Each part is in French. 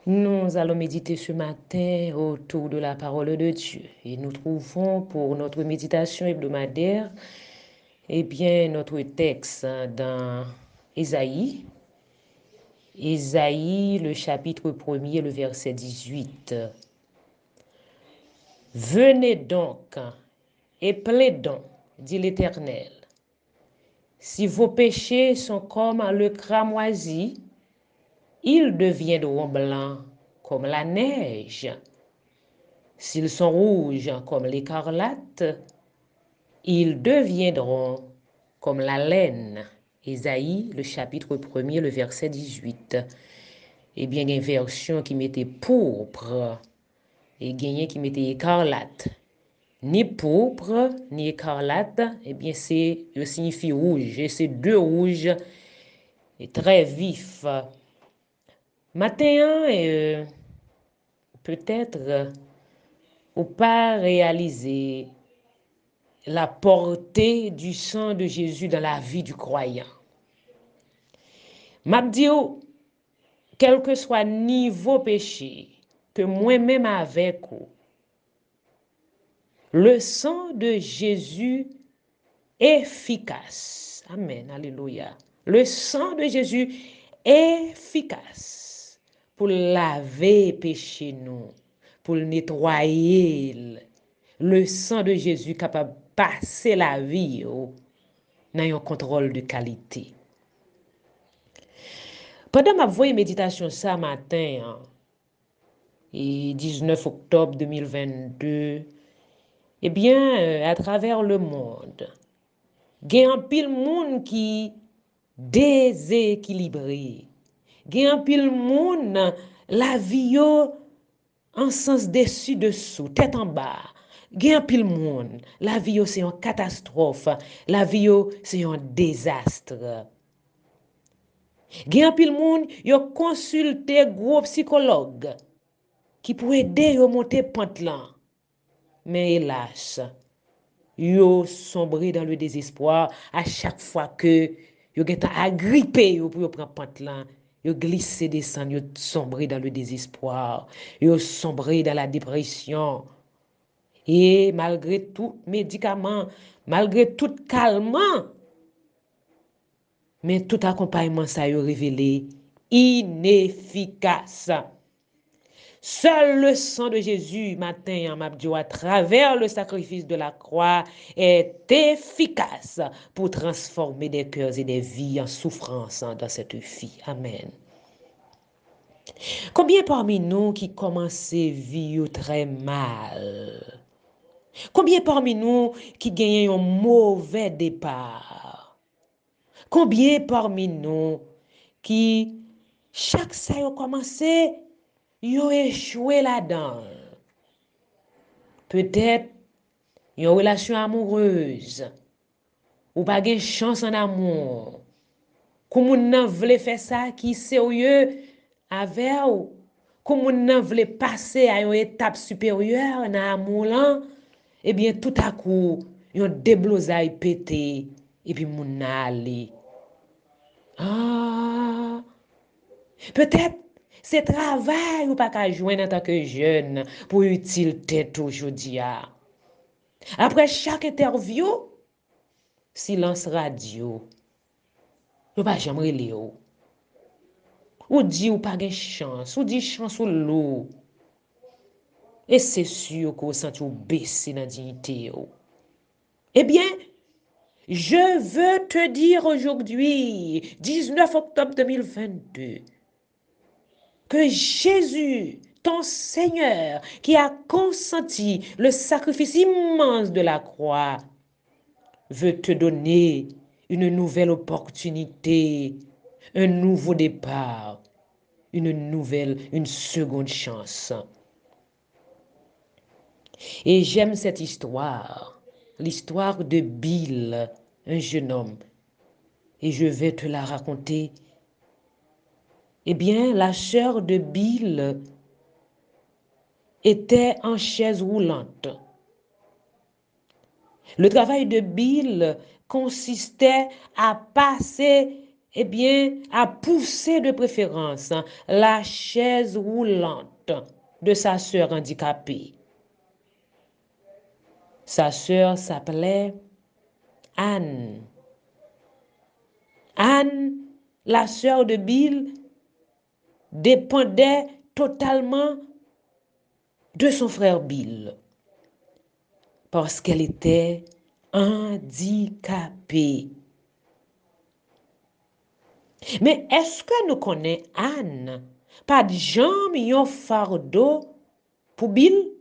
Nous allons méditer ce matin autour de la parole de Dieu et nous trouvons pour notre méditation hebdomadaire, notre texte dans Ésaïe, le chapitre 1er, le verset 18. Venez donc et plaidons, dit l'Éternel. Si vos péchés sont comme le cramoisi, ils deviendront blancs comme la neige. S'ils sont rouges comme l'écarlate, ils deviendront comme la laine. Ésaïe, le chapitre 1er, le verset 18. Il y a une version qui mettait pourpre et une qui mettait écarlate. Ni pourpre, ni écarlate, c'est signifie rouge. Et c'est deux rouges et très vifs. Matin, peut-être, ou pas réaliser la portée du sang de Jésus dans la vie du croyant. M'abdio, quel que soit niveau péché que moi-même avec vous, le sang de Jésus est efficace. Amen, alléluia. Le sang de Jésus est efficace pour laver péché nous, pour nettoyer. Le sang de Jésus capable de passer la vie dans un contrôle de qualité. Pendant ma voie méditation ça matin, et 19 octobre 2022, à travers le monde, il y a un pile monde qui déséquilibré. Il y a un pile monde la vie en sens dessus dessous, tête en bas. Il y a un pile monde, la vie c'est une catastrophe, la vie c'est un désastre. Gen pile moun yo consulté gros psychologue qui pour aider yo monter pente là. Mais hélas, yo sombré dans le désespoir à chaque fois que yo gen agrippé yo pour yo prendre pente là. Yo glissé descendre, yo sombré dans le désespoir, yo sombré dans la dépression. Et malgré tout médicament, malgré tout calmant, mais tout accompagnement ça a révélé inefficace. Seul le sang de Jésus, matin, en à travers le sacrifice de la croix, est efficace pour transformer des cœurs et des vies en souffrance dans cette vie. Amen. Combien parmi nous qui commencent à vivre très mal? Combien parmi nous qui gagnent un mauvais départ? Combien parmi nous qui, chaque fois qu'ils ont commencé, ils ont échoué là-dedans? Peut-être une relation amoureuse, ou pas de chance en amour. Comme on voulait faire ça qui sérieux avec ou, comme on voulait passer à une étape supérieure dans l'amour là, tout à coup, yon déblosaille pété et puis moun allé. Ah, peut-être c'est travail ou pas qu'à joindre en tant que jeune pour utile tête aujourd'hui. Après chaque interview, silence radio. Yo pas jamais relé ou dit ou pas de chance, ou dit chance ou l'eau. Et c'est sûr qu'on sent ou baisser dans dignité. Eh bien, je veux te dire aujourd'hui, 19 octobre 2022, que Jésus, ton Seigneur, qui a consenti le sacrifice immense de la croix, veut te donner une nouvelle opportunité, un nouveau départ, une seconde chance. Et j'aime cette histoire, l'histoire de Bill, un jeune homme. Et je vais te la raconter. La sœur de Bill était en chaise roulante. Le travail de Bill consistait à passer eh bien, a poussé de préférence la chaise roulante de sa sœur handicapée. Sa sœur s'appelait Anne. Anne, la sœur de Bill, dépendait totalement de son frère Bill parce qu'elle était handicapée. Mais est-ce que nous connaissons Anne? Pas de jamais un fardeau pour Bill?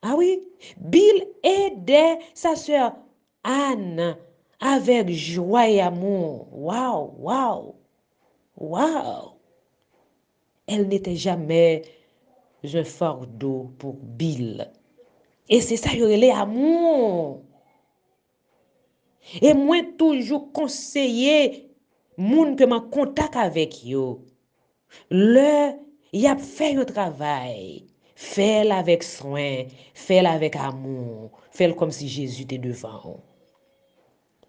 Ah oui, Bill aidait sa sœur Anne avec joie et amour. Waouh, waouh, waouh. Elle n'était jamais un fardeau pour Bill. Et c'est ça, il y a amour. Et moi, toujours conseiller, moun que m'a contact avec yo. Le, y a fait un travail. Fais-le avec soin, fais-le avec amour, fais-le comme si Jésus était devant.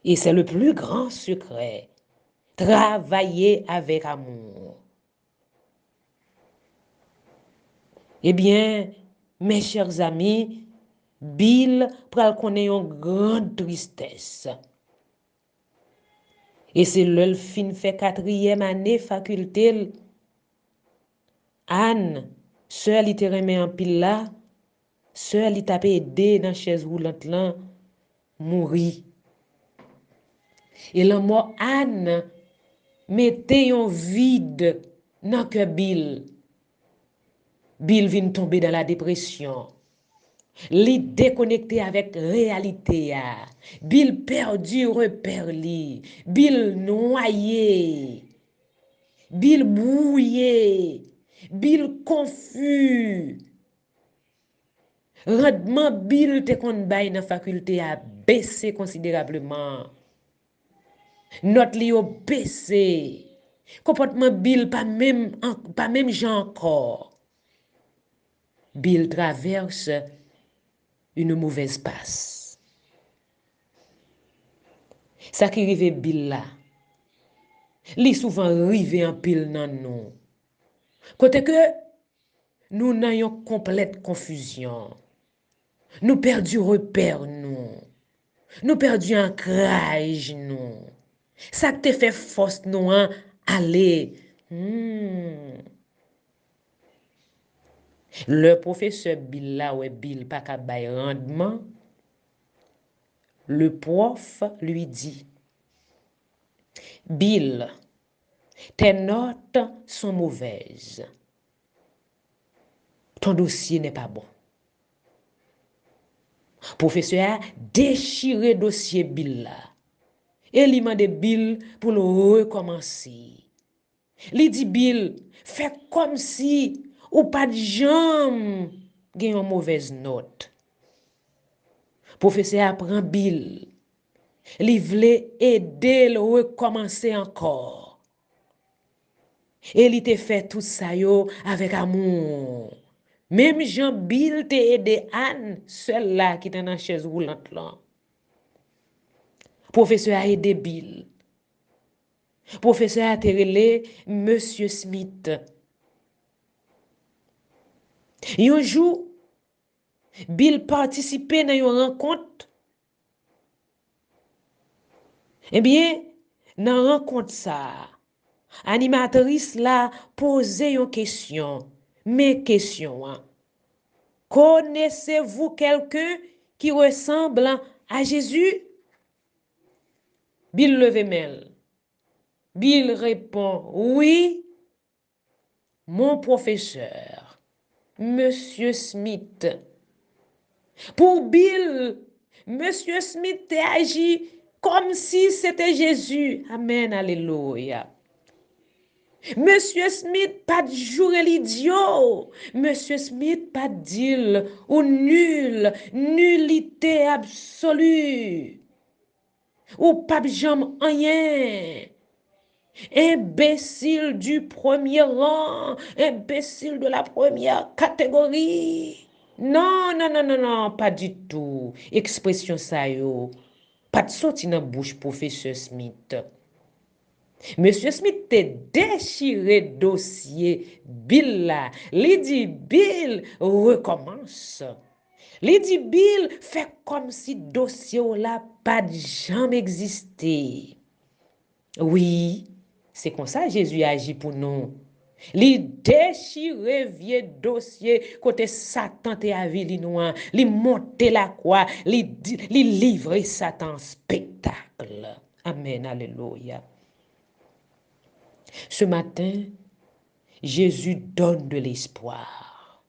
Et c'est le plus grand secret. Travailler avec amour. Eh bien, mes chers amis, Bill pral connaît une grande tristesse. Et c'est le fin fait 4e année faculté. Anne, sœur li te remet en pile là, sœur li tape aidé dans chaise roulante là, mouri. Et la mort Anne mettait un vide dans que Bill. Bill vient tomber dans la dépression. Li déconnecté avec réalité. Bill perdu repère li. Bill noyé. Bill brouillé. Bill confus. Rendement Bill te kon bay dans faculté a baissé considérablement. Note li a baissé. Comportement Bill pas même gens encore. Bill traverse une mauvaise passe. Ça qui rive Bill là. Li souvent rive en pile nan nous. Côté que nous n'ayons complète confusion. Nous perdu repère nous. Nous perdu ancrage nous. Ça te fait force nous aller. Le professeur Bill là ouais Bill pas ka bay rendement. Le prof lui dit: Bill, tes notes sont mauvaises. Ton dossier n'est pas bon. Professeur a déchiré dossier Bill là. Et il m'a dit Bill pour le recommencer. Il dit Bill, fais comme si ou pas de jambe gagne une mauvaise note. Professeur apprend Bill. Il voulait aider le recommencer encore. Et il te fait tout ça yo avec amour. Même Jean Bill te aidé Anne, seule là qui était dans la chaise roulante là. Professeur a aidé Bill. Professeur a relé Monsieur Smith. Un jour, Bill participait dans une rencontre. Eh bien, dans la rencontre ça, animatrice là posait une question. Mes questions. Connaissez-vous quelqu'un qui ressemble à Jésus? Bill levait main. Bill répond, oui, mon professeur, Monsieur Smith. Pour Bill, Monsieur Smith agit comme si c'était Jésus. Amen, alléluia. Monsieur Smith pas de jour l'idiot. Monsieur Smith pas de deal ou nul, nullité absolue. Ou pas jamais rien. Imbécile du premier rang, imbécile de la première catégorie. Non, non, non, non, non, pas du tout. Expression ça yo. Pas de sorti dans bouche professeur Smith. Monsieur Smith te déchiré dossier Bill là. Il dit Bill recommence. Il dit Bill fait comme si dossier là pas jamais existé. Oui, c'est comme ça Jésus agit pour nous. Li déchire vieux dossier côté Satan te avili noir, li monte la croix, li livre Satan spectacle. Amen, alléluia. Ce matin, Jésus donne de l'espoir.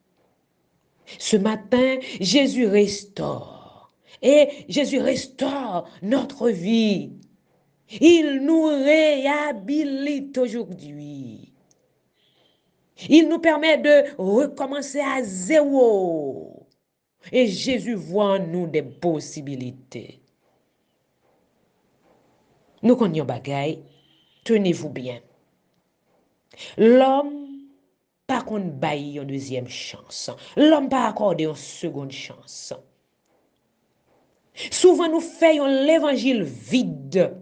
Ce matin, Jésus restaure. Et Jésus restaure notre vie. Il nous réhabilite aujourd'hui. Il nous permet de recommencer à zéro. Et Jésus voit en nous des possibilités. Nous connaissons bagaille, tenez-vous bien. L'homme, pas qu'on baille une deuxième chance. L'homme pas accordé une seconde chance. Souvent nous faisons l'évangile vide.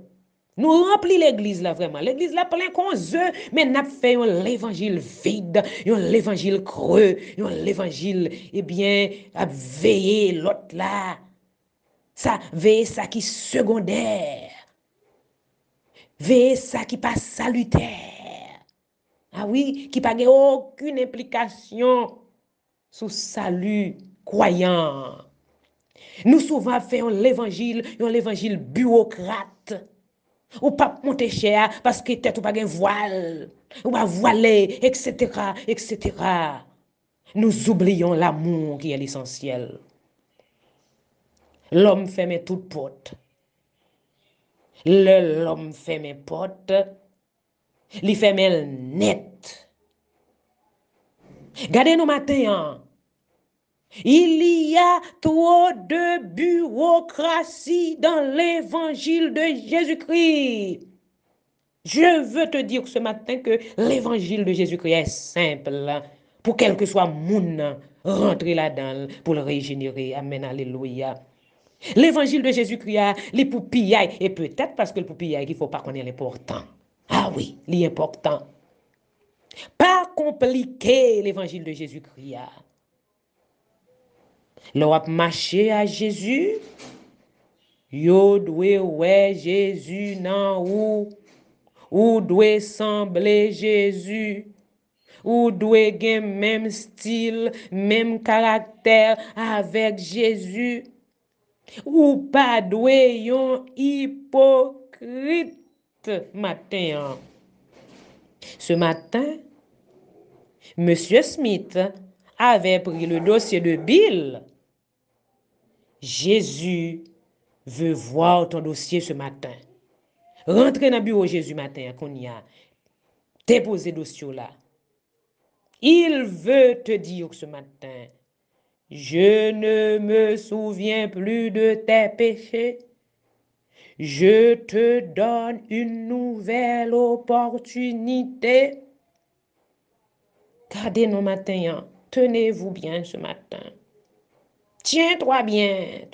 Nous remplis l'église là vraiment. L'église là plein qu'on œufs, mais nous faisons l'évangile vide, l'évangile creux, l'évangile, eh bien, à veiller l'autre là. Ça, veiller ça qui secondaire. Veiller ça qui pas salutaire. Ah oui, qui n'a aucune implication sur salut croyant. Nous souvent faisons l'évangile bureaucrate. Ou pas monter cher parce que tête ou pas un voile, ou pas voiler, etc., etc. Nous oublions l'amour qui est l'essentiel. L'homme ferme toute porte. L'homme ferme porte, il ferme net. Regardez-nous matin, il y a trop de bureaucratie dans l'évangile de Jésus-Christ. Je veux te dire ce matin que l'évangile de Jésus-Christ est simple pour quel que soit monde rentrer là-dedans pour le régénérer. Amen, alléluia. L'évangile de Jésus-Christ, les poupillailles, et peut-être parce que le poupillaille, il ne faut pas qu'on ait l'important. Ah oui, l'important. Pas compliqué l'évangile de Jésus-Christ. L'on marché à Jésus, yo doué ouais Jésus nan ou doit sembler Jésus, ou doit gen même style, même caractère avec Jésus, ou pas doit yon hypocrite matin. Ce matin, Monsieur Smith avait pris le dossier de Bill. Jésus veut voir ton dossier ce matin. Rentrez dans le bureau Jésus matin, qu'on y a déposé dossier là. Il veut te dire ce matin, je ne me souviens plus de tes péchés. Je te donne une nouvelle opportunité. Gardez nos matins, tenez-vous bien ce matin. Tiens-toi bien.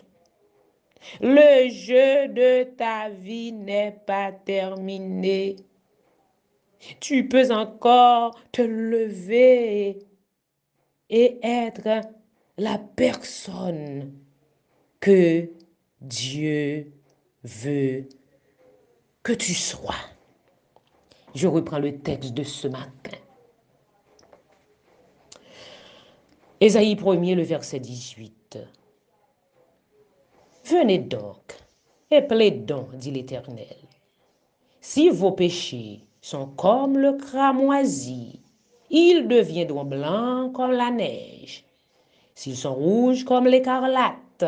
Le jeu de ta vie n'est pas terminé. Tu peux encore te lever et être la personne que Dieu veut que tu sois. Je reprends le texte de ce matin. Ésaïe 1er, le verset 18. Venez donc et plaidons, dit l'Éternel. Si vos péchés sont comme le cramoisi, ils deviendront blancs comme la neige. S'ils sont rouges comme l'écarlate,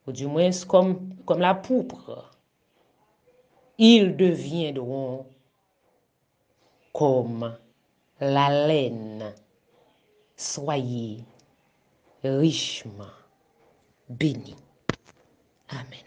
ou du moins comme la pourpre, ils deviendront comme la laine. Soyez richement bénis. Amen.